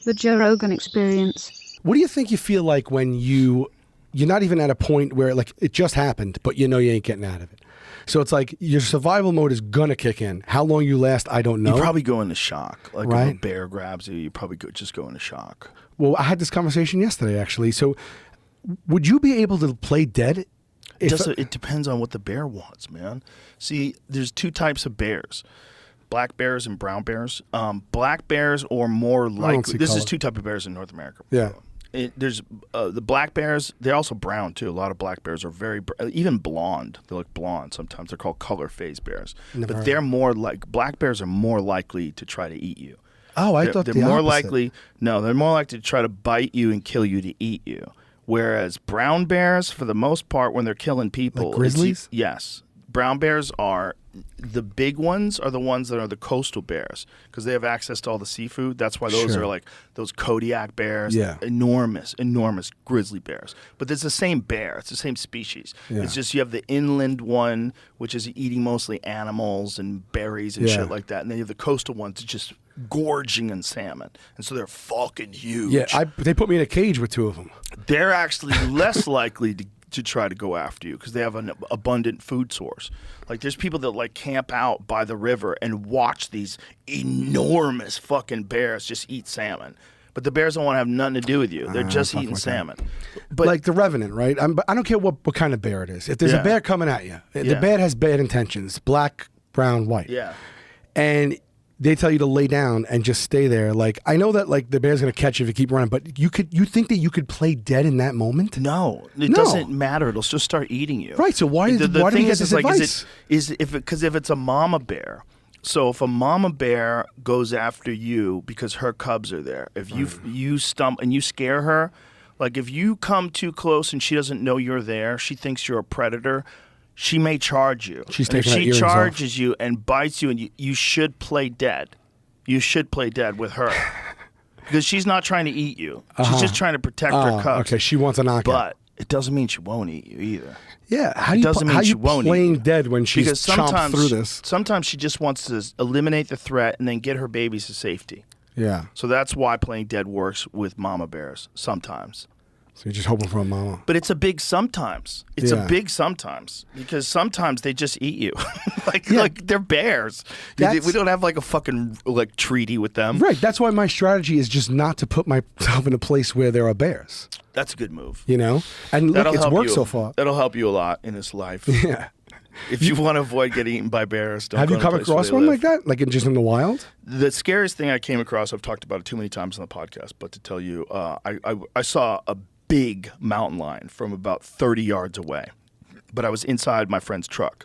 The Joe Rogan Experience. What do you think you feel like when you're not even at a point where like it just happened, but you know you ain't getting out of it? So it's like your survival mode is going to kick in. How long you last, I don't know. You probably go into shock. Like right? if a bear grabs you, you probably just go into shock. Well, I had this conversation yesterday, actually. So would you be able to play dead? It depends on what the bear wants, man. See, there's two types of bears. Black bears and brown bears. Black bears are more likely. This is two types of bears in North America. Yeah. There's the black bears. They're also brown too. A lot of black bears are even blonde. They look blonde sometimes. They're called color phase bears. But they're more like black bears are more likely to try to eat you. Oh, I thought they're the more opposite. likely. No, they're more likely to try to bite you and kill you to eat you. Whereas brown bears, for the most part, when they're killing people, like grizzlies. Yes, brown bears are. The big ones are the ones that are the coastal bears because they have access to all the seafood. That's why those are like those Kodiak bears, enormous grizzly bears. But it's the same bear. It's the same species. Yeah. It's just you have the inland one, which is eating mostly animals and berries and shit like that. And then you have the coastal ones just gorging on salmon. And so they're fucking huge. Yeah, they put me in a cage with two of them. They're actually less likely to try to go after you because they have an abundant food source. Like there's people that like camp out by the river and watch these enormous fucking bears just eat salmon. But the bears don't want to have nothing to do with you. They're just eating salmon. But like the Revenant, right? I don't care what kind of bear it is. If there's a bear coming at you, the bear has bad intentions. Black, brown, white. Yeah. And they tell you to lay down and just stay there. Like I know that like the bear's gonna catch you if you keep running, but you think that you could play dead in that moment? No, it doesn't matter. It'll just start eating you. Right. So why do we get this advice? Because if it's a mama bear. So if a mama bear goes after you because her cubs are there, if you stump and you scare her, like if you come too close and she doesn't know you're there, she thinks you're a predator. She may charge you. She's and if taking she charges you and bites you, and you should play dead. You should play dead with her because she's not trying to eat you. She's just trying to protect her cubs. Okay, she wants a knockout. But it doesn't mean she won't eat you either. Yeah, how you playing dead when she's chomped through this? Sometimes she just wants to eliminate the threat and then get her babies to safety. Yeah. So that's why playing dead works with mama bears sometimes. So you're just hoping for a mama. But it's a big sometimes. It's a big sometimes because sometimes they just eat you. like they're bears. We don't have like a fucking like treaty with them. Right. That's why my strategy is just not to put myself in a place where there are bears. That's a good move. You know? And look, it's worked so far. That'll help you a lot in this life. Yeah. If you want to avoid getting etten by bears, don't have you come across one like that? Like just in the wild? The scariest thing I came across, I've talked about it too many times on the podcast, but to tell you, I saw a big mountain lion from about 30 yards away. But I was inside my friend's truck,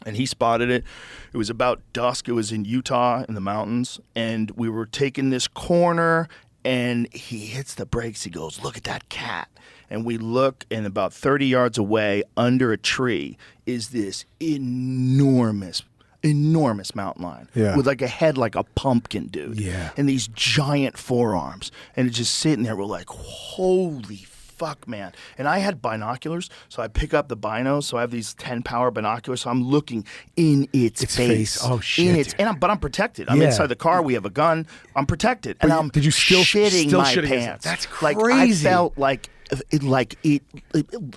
and he spotted it. It was about dusk. It was in Utah in the mountains, and we were taking this corner, and he hits the brakes. He goes, "Look at that cat." And we look, and about 30 yards away under a tree is this enormous mountain lion with like a head like a pumpkin, dude. Yeah. And these giant forearms. And it's just sitting there. We're like, holy fuck, man. And I had binoculars, so I pick up the binos. So I have these 10-power binoculars. So I'm looking in its face. Oh, shit. But I'm protected. I'm inside the car. We have a gun. I'm protected. And I'm shitting my pants. That's crazy. Like, I felt like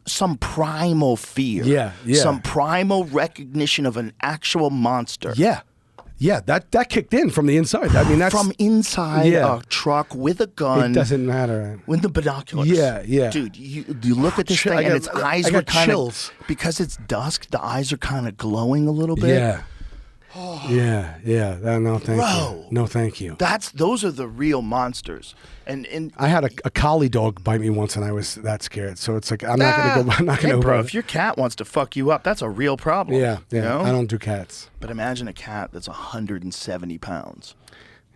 some primal fear, some primal recognition of an actual monster. Yeah, that kicked in from the inside. I mean, that's from inside a truck with a gun. It doesn't matter. With the binoculars. Yeah. Dude, you look at this thing and its eyes were kind of, because it's dusk, the eyes are kind of glowing a little bit. Yeah. Yeah. No, thank you. No, thank you. Those are the real monsters. And I had a collie dog bite me once, and I was that scared. So it's like I'm not gonna go. Bro, if your cat wants to fuck you up, that's a real problem. Yeah. You know? I don't do cats. But imagine a cat that's 170 pounds.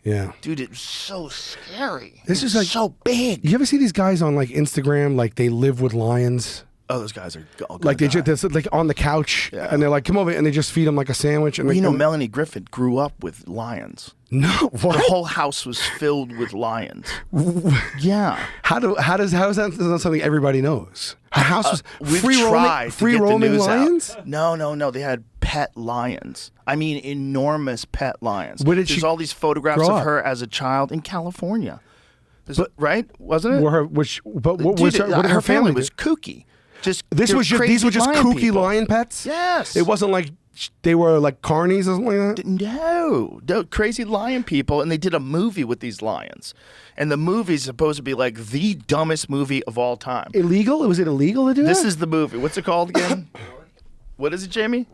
Yeah. Dude, it's so scary. This is like so big. You ever see these guys on like Instagram? Like they live with lions. Oh, those guys are like they're like on the couch, and they're like, "Come over," and they just feed them like a sandwich. And Melanie Griffith grew up with lions. No, what? Her whole house was filled with lions. Yeah. How is that not something everybody knows? Her house was free roaming lions. No. They had pet lions. I mean, enormous pet lions. Where did There's all these photographs of her as a child in California. Right? Wasn't it? Were her, but what Dude, was her, what did her family was do? kooky. Just These were just kooky people. lion pets? Yes. It wasn't like they were like carnies or something like that? No, crazy lion people, and they did a movie with these lions. And the movie's supposed to be like the dumbest movie of all time. Illegal? Was it illegal to do that? This is the movie. What's it called again? What is it, Jamie?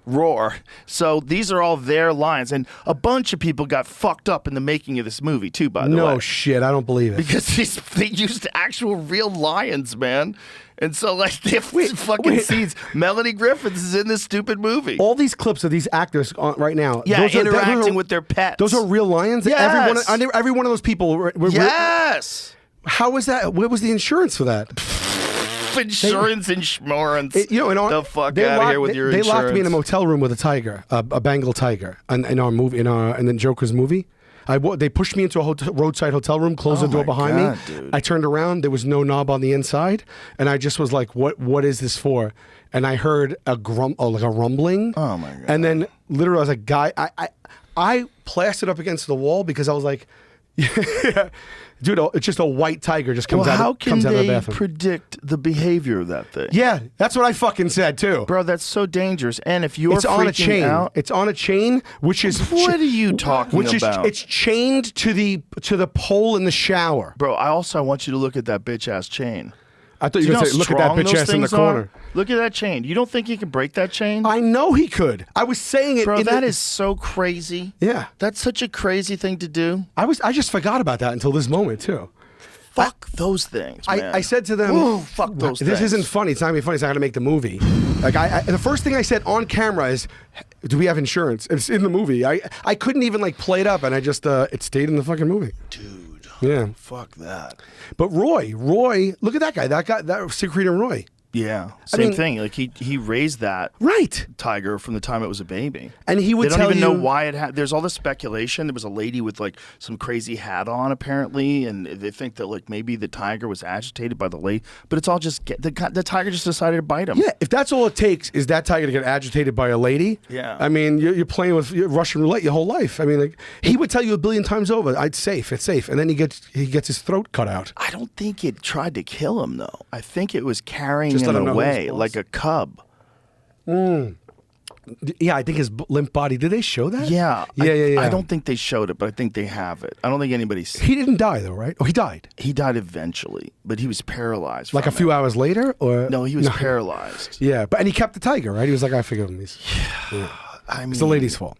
Roar. So these are all their lions, and a bunch of people got fucked up in the making of this movie too. By the way, no shit, I don't believe it. because they used actual real lions, man. And so like they have fucking scenes. Melanie Griffith is in this stupid movie. All these clips of these actors right now, Yeah, those are interacting with their pets. Those are real lions. Yes. Every one of those people were Yes. How was that? Where was the insurance for that? Insurance. The fuck they out of locked- here with your They insurance. locked me in a motel room with a tiger, a Bengal tiger, in our movie, and then Joker's movie. They pushed me into a roadside hotel room, closed the door behind me. Dude. I turned around, there was no knob on the inside, and I just was like, "What is this for?" And I heard a rumbling. Oh my God. And then literally, I was like, "Guy, I plastered up against the wall because I was like." Yeah. Dude, it's just a white tiger just comes out of the bathroom. How can they predict the behavior of that thing? Yeah, that's what I fucking said too. Bro, that's so dangerous. And if you're It's on a freaking chain. out, It's on a chain, which is what are you talking about? It's chained to the pole in the shower. Bro, I want you to look at that bitch ass chain. I thought you Do were going to say, know look how at that strong bitch those ass in the things are? corner. Look at that chain. You don't think he can break that chain? I know he could. I was saying it. Bro, that is so crazy. Yeah. That's such a crazy thing to do. I just forgot about that until this moment too. Fuck those things, man. I said to them, Ooh, fuck those this things. isn't funny. It's not going to be funny. It's not going to make the movie. Like the first thing I said on camera is, do we have insurance? It's in the movie. I couldn't even like play it up, and I just it stayed in the fucking movie. Dude. Yeah. Fuck that. But Roy, look at that guy. That Siegfried and Roy. Yeah. Same mean- thing. Like he raised that Right. tiger from the time it was a baby. And he would They don't tell even know you- why it had. There's all this speculation. There was a lady with like some crazy hat on, apparently, and they think that like maybe the tiger was agitated by the lady. But it's all just the tiger just decided to bite him. Yeah, if that's all it takes is that tiger to get agitated by a lady. Yeah. I mean, you're playing with Russian roulette your whole life. I mean, like, he would tell you 1,000,000,000 times over, it's safe, and then he gets his throat cut out. I don't think it tried to kill him though. I think it was carrying Just let him him know who away it was. like a cub. Yeah, I think his limp body. Did they show that? Yeah. Yeah. I don't think they showed it, but I think they have it. I don't think anybody's. He didn't die though, right? Oh, he died. He died eventually, but he was paralyzed. Like a from few it. hours later, or No, he was paralyzed. Yeah, and he kept the tiger, right? He was like, I forgive him. I mean, It's the lady's fault.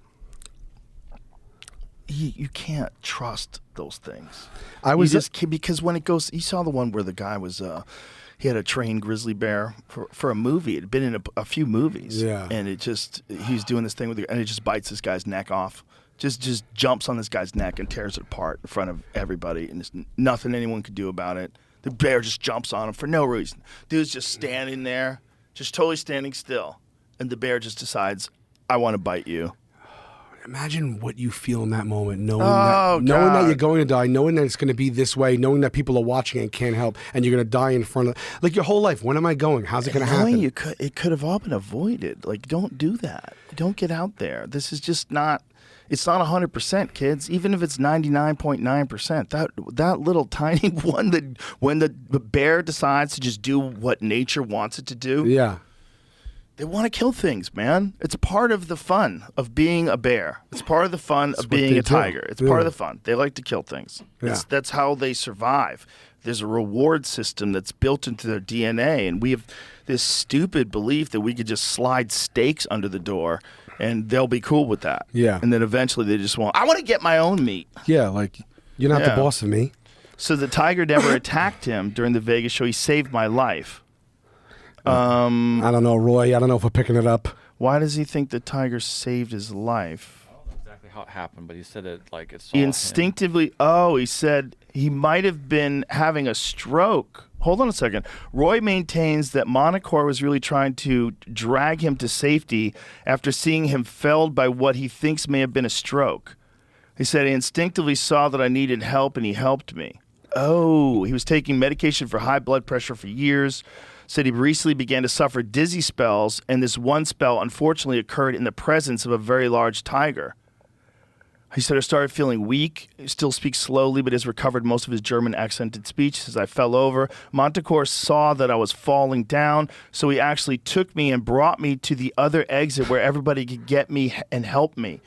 You can't trust those things. I was because when it goes, you saw the one where the guy was he had a trained grizzly bear for a movie. It had been in a few movies. Yeah. And he's doing this thing and it just bites this guy's neck off. Just jumps on this guy's neck and tears it apart in front of everybody, and there's nothing anyone could do about it. The bear just jumps on him for no reason. Dude's just standing there, just totally standing still, and the bear just decides, I want to bite you. Imagine what you feel in that moment, knowing Oh, that God. you're going to die, knowing that it's going to be this way, knowing that people are watching and can't help, and you're going to die in front of like your whole life. When am I going? How's it going to happen? It could have all been avoided. Like, don't do that. Don't get out there. This is just not. It's not 100%, kids. Even if it's 99.9%, that little tiny one that when the bear decides to just do what nature wants it to do, Yeah. they want to kill things, man. It's part of the fun of being a bear. It's part of the fun of being they a do. tiger. It's part of the fun. They like to kill things. Yeah. That's how they survive. There's a reward system that's built into their DNA, and we have this stupid belief that we could just slide stakes under the door and they'll be cool with that. Yeah. And then eventually they just I want to get my own meat. Yeah, like you're not Yeah. the boss of me. So the tiger never attacked him during the Vegas show. He saved my life. I don't know, Roy. I don't know if we're picking it up. Why does he think the tiger saved his life? I don't know exactly how it happened, but he said it like it's. He instinctively, he said he might have been having a stroke. Hold on a second. Roy maintains that Monacore was really trying to drag him to safety after seeing him felled by what he thinks may have been a stroke. He said, he instinctively saw that I needed help and he helped me. Oh, he was taking medication for high blood pressure for years. Said he recently began to suffer dizzy spells, and this one spell unfortunately occurred in the presence of a very large tiger. He said, I started feeling weak. He still speaks slowly, but has recovered most of his German accented speech. He says, I fell over. Montecore saw that I was falling down, so he actually took me and brought me to the other exit where everybody could get me and help me.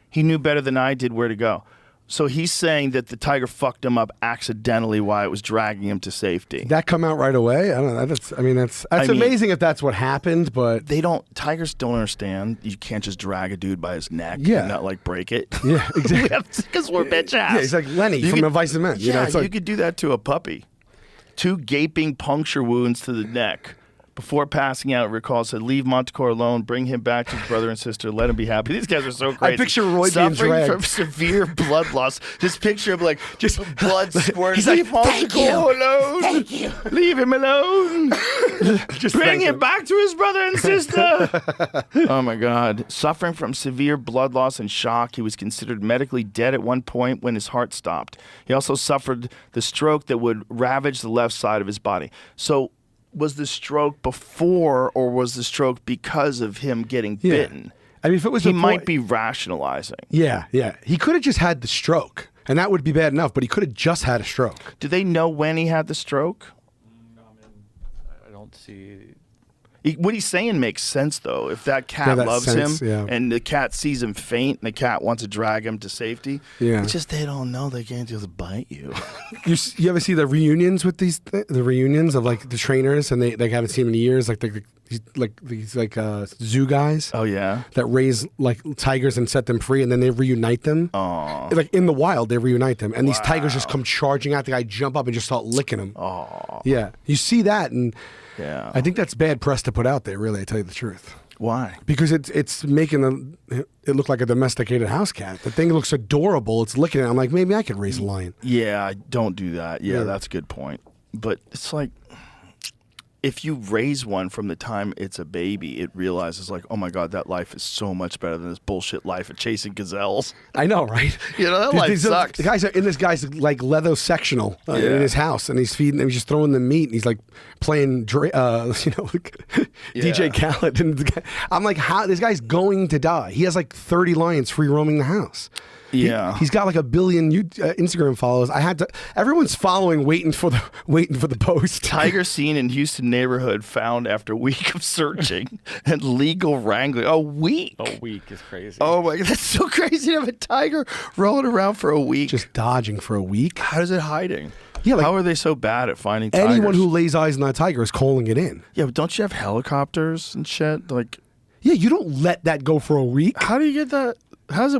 He knew better than I did where to go. So he's saying that the tiger fucked him up accidentally while it was dragging him to safety. Did that come out right away? I don't know. That's amazing if that's what happened, but Tigers don't understand. You can't just drag a dude by his neck Yeah. and not break it. Yeah, exactly. Because we're bitch ass. Yeah, he's like Lenny from Advice of Men. You could do that to a puppy. 2 gaping puncture wounds to the neck. Before passing out, Recall said, leave Montecore alone, bring him back to his brother and sister, let him be happy. These guys are so crazy. I picture Roy being suffering dragged. from severe blood loss. Just picture him just blood squirting. He's like, leave Montecore alone. Thank you. Leave him alone. Just bring thank him back to his brother and sister. Oh, my God. Suffering from severe blood loss and shock, he was considered medically dead at one point when his heart stopped. He also suffered the stroke that would ravage the left side of his body. So, was the stroke before or was the stroke because of him getting bitten? I mean, if it was he might be rationalizing. Yeah. He could have just had the stroke, and that would be bad enough, but he could have just had a stroke. Do they know when he had the stroke? I don't see. What he's saying makes sense, though. If that cat loves him and the cat sees him faint and the cat wants to drag him to safety, it's just they don't know they can't just bite you. You ever see the reunions with the reunions of the trainers, and they haven't seen him in years, these zoo guys? Oh, yeah? That raise tigers and set them free, and then they reunite them. Oh. In the wild, they reunite them, and these tigers just come charging out. The guy jump up and just start licking them. Oh. Yeah, you see that, and yeah, I think that's bad press to put out there. Really, I tell you the truth. Why? Because it's making it look like a domesticated house cat. The thing looks adorable. It's licking it. I'm like, maybe I could raise a lion. Yeah, don't do that. Yeah, that's a good point. But it's like, if you raise one from the time it's a baby, it realizes oh my God, that life is so much better than this bullshit life of chasing gazelles. I know, right? That life sucks. The guys are in this guy's leather sectional in his house, and he's feeding them. He's just throwing them meat, and he's playing, DJ Khaled. And I'm like, how? This guy's going to die. He has 30 lions free roaming the house. Yeah, he's got 1 billion Instagram followers. Everyone's following, waiting for the post. Tiger seen in Houston neighborhood found after a week of searching and legal wrangling. A week is crazy. Oh my God, that's so crazy to have a tiger rolling around for a week, just dodging for a week. How is it hiding? Yeah, how are they so bad at finding tigers? Anyone who lays eyes on that tiger is calling it in. Yeah, but don't you have helicopters and shit? Yeah, you don't let that go for a week. How do you get that?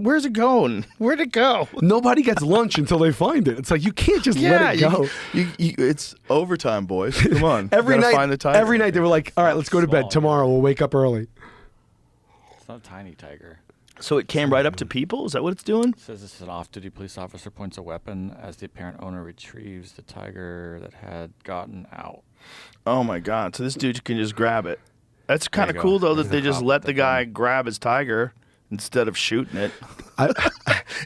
Where's it going? Where'd it go? Nobody gets lunch until they find it. It's you can't just let it go. It's overtime, boys. Come on. Every night, find the tiger. Every night they were like, all right, let's go to bed. Tomorrow we'll wake up early. It's not a tiny tiger. So it came right up to people? Is that what it's doing? It says this is an off-duty police officer points a weapon as the apparent owner retrieves the tiger that had gotten out. Oh, my God. So this dude can just grab it. That's kind of cool, though, that they just let the guy grab his tiger instead of shooting it.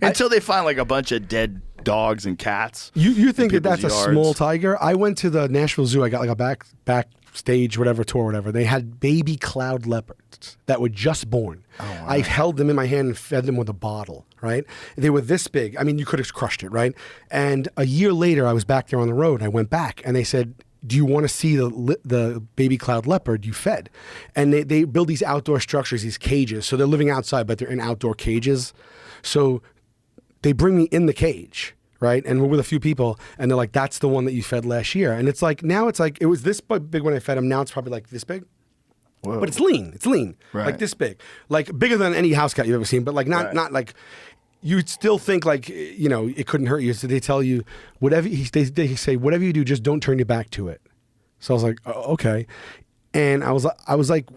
Until they find a bunch of dead dogs and cats. You think that's a small tiger? I went to the Nashville Zoo. I got a backstage tour, whatever. They had baby cloud leopards that were just born. Oh, wow. I held them in my hand and fed them with a bottle, right? They were this big. I mean, you could have crushed it, right? And a year later, I was back there on the road. I went back and they said, do you want to see the baby cloud leopard you fed? And they build these outdoor structures, these cages. So they're living outside, but they're in outdoor cages. So they bring me in the cage, right? And we're with a few people, and they're like, that's the one that you fed last year. And it's now it's it was this big when I fed him. Now it's probably this big. Whoa. But it's lean. It's lean. Right. This big. Bigger than any house cat you've ever seen, but not you'd still think it couldn't hurt you. So they tell you whatever they say, whatever you do, just don't turn your back to it. So I was like, oh, okay. And I was like,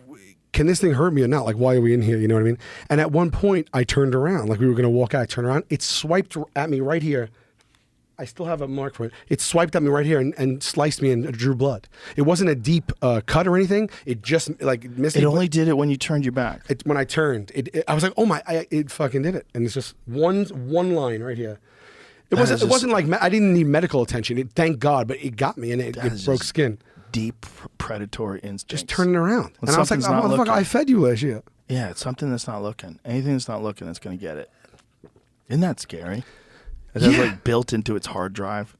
can this thing hurt me or not? Why are we in here? You know what I mean? And at one point I turned around, we were going to walk out, I turned around. It swiped at me right here. I still have a mark for it. It swiped at me right here and sliced me and drew blood. It wasn't a deep cut or anything. It just missed me. It only did it when you turned your back. When I turned, I was like, oh my, it fucking did it. And it's just one line right here. It wasn't I didn't need medical attention. Thank God, but it got me and it broke skin. Deep predatory instincts. Just turning around. And I was like, oh, motherfucker, I fed you last year. Yeah, it's something that's not looking. Anything that's not looking, that's going to get it. Isn't that scary? It has Yeah. like built into its hard drive.